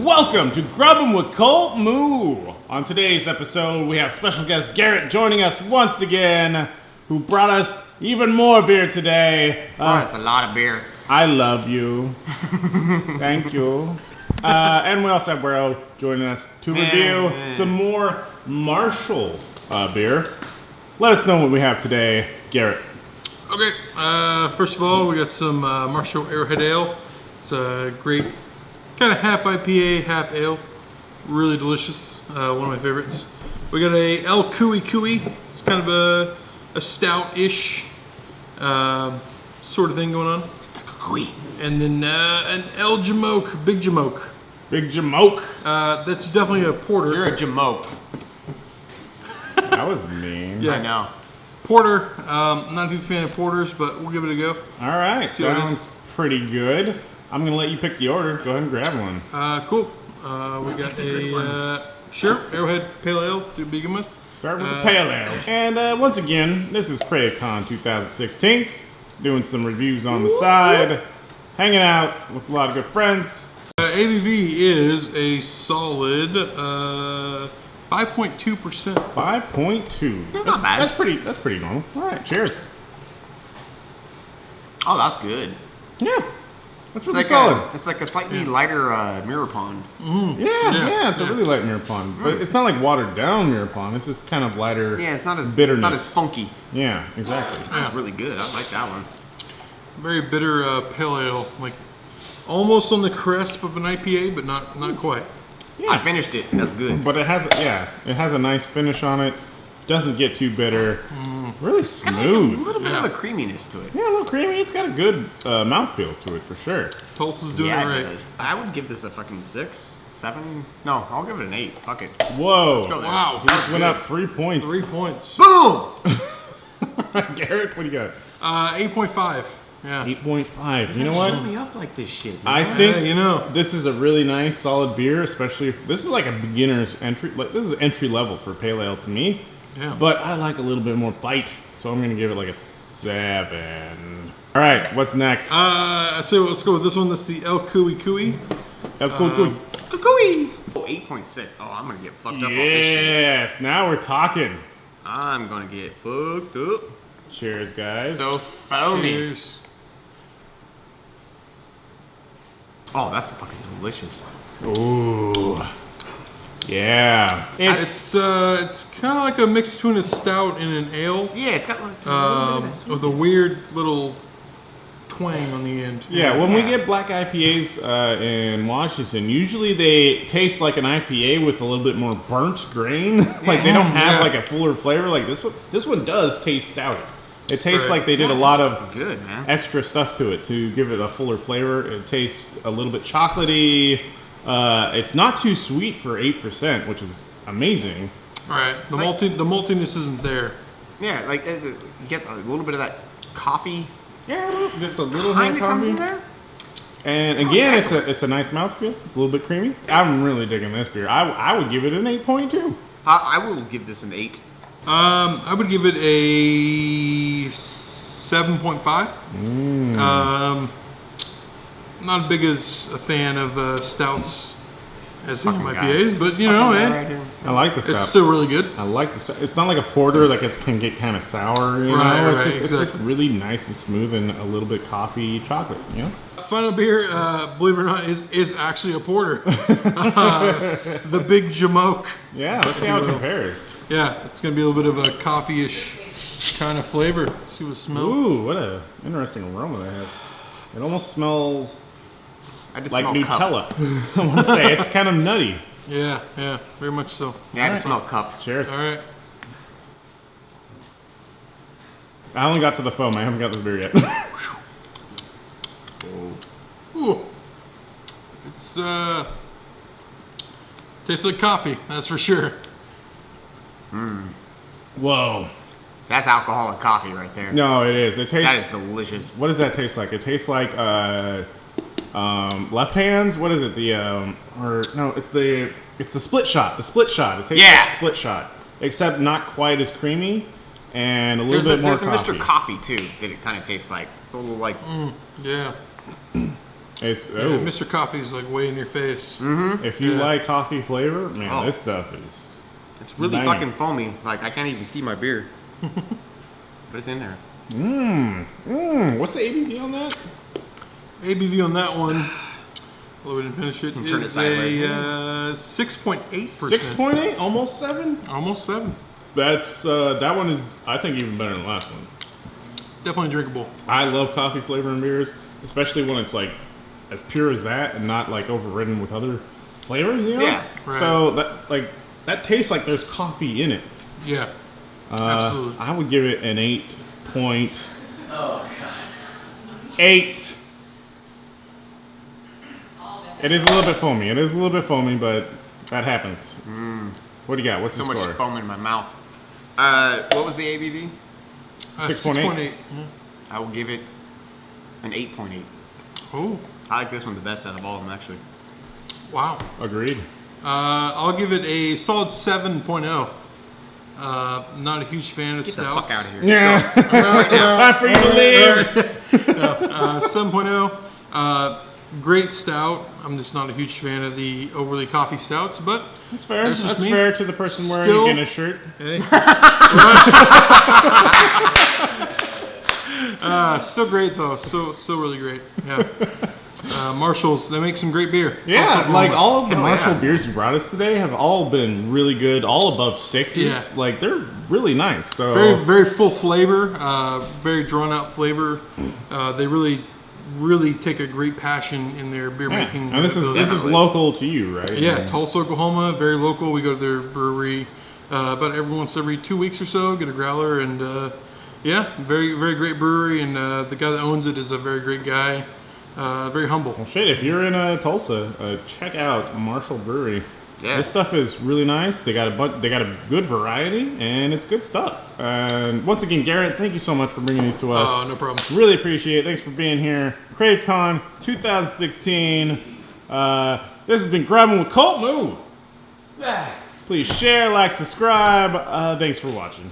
Welcome to Grubbin with CultMoo. On today's episode, we have special guest Garrett joining us once again, who brought us even more beer today. It's a lot of beers. I love you. Thank you. And we also have Arrowhead joining us to review some more Marshall beer. Let us know what we have today, Garrett. Okay, first of all, we got some Marshall Arrowhead Ale. It's a great kind of half IPA, half ale. Really delicious. One of my favorites. We got a CuCuy. It's kind of a stout-ish sort of thing going on. It's the CuCuy. And then an Jamoke, Big Jamoke. Big Jamoke. That's definitely a porter. You're a Jamoke. That was mean. Yeah. I know. Porter. Not a huge fan of porters, but we'll give it a go. All right, See what it sounds is. pretty good. I'm going to let you pick the order. Go ahead and grab one. Cool. We got sure, Arrowhead Pale Ale to begin with. Start with the Pale Ale. And once again, this is CraveCon 2016. Doing some reviews on the side. Hanging out with a lot of good friends. ABV is a solid 5.2%. 5.2. That's not bad. That's pretty normal. All right, cheers. Oh, that's good. Yeah, that's really It's solid. it's like a slightly lighter mirror pond. Yeah, it's a really light mirror pond. But it's not like watered down mirror pond. It's just kind of lighter Yeah, it's not as bitterness. It's not as funky. Yeah, exactly. That's really good. I like that one. Very bitter pale ale, like almost on the cusp of an IPA, but not quite. Yeah. I finished it. That's good. But it has a nice finish on it. Doesn't get too bitter. Really Kind of smooth. a little bit of a creaminess to it. Yeah, a little creamy. It's got a good mouthfeel to it for sure. Tulsa's doing Yeah, it it right. does. I would give this a fucking 6, 7. No, I'll give it an 8. Fuck it. Whoa. Let's go there. Wow. He just went up 3 points. 3 points. Boom! Garrett, what do you got? 8.5. Yeah. 8.5. You know what? Shut me up like this shit. I man. think you know. this is a really nice, solid beer, especially if this is like a beginner's entry. Like this is entry level for pale ale to me. Yeah. But I like a little bit more bite, so I'm gonna give it like a 7. All right, what's next? I'd say let's go with this one. That's the CuCuy. CuCuy. CuCuy. Oh, 8.6. Oh, I'm gonna get fucked up off this shit. Yes, now we're talking. I'm gonna get fucked up. Cheers, guys. So foamy. Cheers. Oh, that's fucking delicious. Ooh. Yeah. It's kind of like a mix between a stout and an ale, Yeah, it's got like with a weird little twang on the end. Yeah, when we get black IPAs in Washington, usually they taste like an IPA with a little bit more burnt grain. Like they don't have like a fuller flavor. Like this one does taste stout. It tastes Right. like they did a lot of good, man. extra stuff to it to give it a fuller flavor. It tastes a little bit chocolatey. It's not too sweet for 8%, which is amazing. All right. The maltiness isn't there. Yeah, like you get a little bit of that coffee. Yeah, just a little Kind hint of of comes in coffee. there. And That was again, excellent. it's a nice mouthfeel. It's a little bit creamy. I'm really digging this beer. I would give it an 8.2. I will give this an 8. I would give it a 7.5. Not as big as a fan of stouts as some Fucking IPAs, guy. but you know, I like the it's stuff. still really good. I like the stuff. It's not like a porter that can get kind of sour. You Right, know? right, It's just exactly. really nice and smooth and a little bit coffee chocolate. You know. Final beer, believe it or not, is actually a porter. The Big Jamoke. Yeah, let's see how it compares. Yeah, it's gonna be a little bit of a coffee-ish kind of flavor. See what it smells. Ooh, what a interesting aroma that has. It almost smells I just like smell cup. Nutella. I want to say it's kind of nutty. Yeah, very much so. Yeah, I just smell cup. Cheers. All right. I only got to the foam. I haven't got the beer yet. Ooh. It's tastes like coffee, that's for sure. Whoa. That's alcoholic coffee right there. No, it is. It tastes. That is delicious. What does that taste like? It tastes like left hands. What is it? It's the split shot. The split shot. It tastes like split shot, except not quite as creamy and a little bit more There's a coffee. Mr. Coffee too that it kind of tastes like. A little like. Yeah. It's Yeah, Mr. Coffee's like way in your face. if you Yeah. like coffee flavor, man, Oh. this stuff is. It's really Bang. fucking foamy. Like, I can't even see my beer. But it's in there. What's the ABV on that? ABV on that one, although we didn't finish it, Turn it is sideways. a 6.8%. 6.8, almost 7. Almost 7. That's that one is I think even better than the last one. Definitely drinkable. I love coffee flavor in beers, especially when it's like as pure as that and not like overridden with other flavors. You know? Yeah, right. So that tastes like there's coffee in it. Yeah. Absolutely. I would give it an 8.8. It is a little bit foamy. But that happens. What do you got? What's So the much score? foam in my mouth. What was the ABV? 6.8. Yeah. I will give it an 8.8. Oh, I like this one the best out of all of them, actually. wow. Agreed. I'll give it a solid 7.0. Not a huge fan of Get the stouts. fuck out of here. Yeah. Time for you to leave. 7.0. Great stout. I'm just not a huge fan of the overly coffee stouts, but That's fair. That's just That's me. fair to the person wearing Still- a Guinness shirt. hey. Still great though. Still really great. Yeah. Marshalls, they make some great beer. Yeah, Also like Oklahoma. all of the Hell Marshall yeah. beers you brought us today have all been really good, all above 6s. Yeah. Like they're really nice. So Very, very full flavor, very drawn out flavor. They really take a great passion in their beer yeah. making. And this is Definitely. local to you, right? Yeah, Tulsa, Oklahoma, very local. We go to their brewery about every 2 weeks or so, get a growler, and yeah, very, very great brewery. And the guy that owns it is a very great guy, very humble. Well, shit, if you're in Tulsa, check out Marshall Brewery. Yeah. This stuff is really nice. They got a good variety, and it's good stuff. And once again, Garrett, thank you so much for bringing these to us. Oh, no problem. Really appreciate it. Thanks for being here. CraveCon 2016. This has been Grubbin with CultMoo. Please share, like, subscribe. Thanks for watching.